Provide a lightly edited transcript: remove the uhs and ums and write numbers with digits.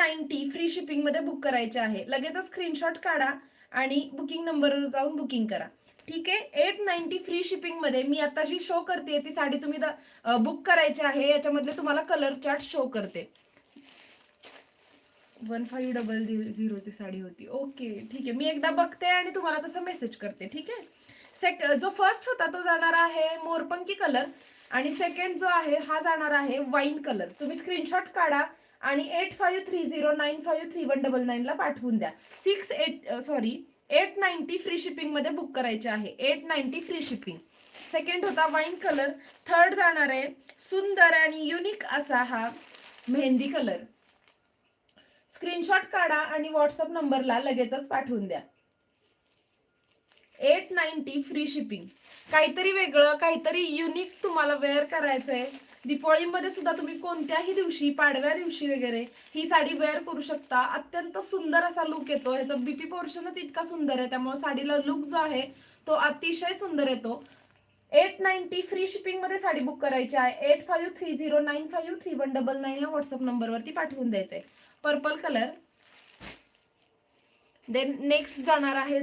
890 free shipping मध्ये book करायचे आहे. लगेच स्क्रीनशॉट काढा आणि बुकिंग नंबरवर जाऊन बुकिंग करा. ठीक आहे. 890 फ्री शिपिंग मध्ये मी आता जी शो करते ती साडी तुम्ही बुक करायची आहे. याच्यामधले तुम्हाला कलर चार्ट शो करते. 1500 ची साडी होती. ओके ठीक आहे. मी एकदा बघते आणि तुम्हाला तसं मेसेज करते. ठीक आहे. जो फर्स्ट होता तो जाणार आहे मोरपंखी कलर आणि सेकंड जो आहे हा जाणार आहे वाईन कलर. तुम्ही स्क्रीनशॉट काढा आणि 8530953199 ला पाठवून द्या. 890 फ्री शिपिंग मध्ये बुक करायचे आहे. 890 फ्री शिपिंग. सेकंड होता वाईन कलर. थर्ड जाणार आहे सुंदर आणि युनिक असा हा मेहंदी कलर. स्क्रीनशॉट काढा आणि व्हॉट्सअप नंबरला लगेचच पाठवून द्या. 890 फ्री शिपिंग. काहीतरी वेगळं, काहीतरी युनिक तुम्हाला वेअर करायचंय. दीपावळीमध्ये सुद्धा तुम्ही कोणत्याही दिवशी, पाडव्या दिवशी वगैरे ही साडी वेअर करू शकता. अत्यंत सुंदर असा लुक येतो. ह्याचा बीपी पोर्शनच इतका सुंदर आहे, त्यामुळे साडीला लुक जो आहे तो अतिशय सुंदर येतो. 890 फ्री शिपिंग मध्ये साडी बुक करायची आहे. 8530953199 ला व्हॉट्सअप नंबरवरती पाठवून द्यायचंय. Purple colour. देन नेक्स्ट जाणार आहे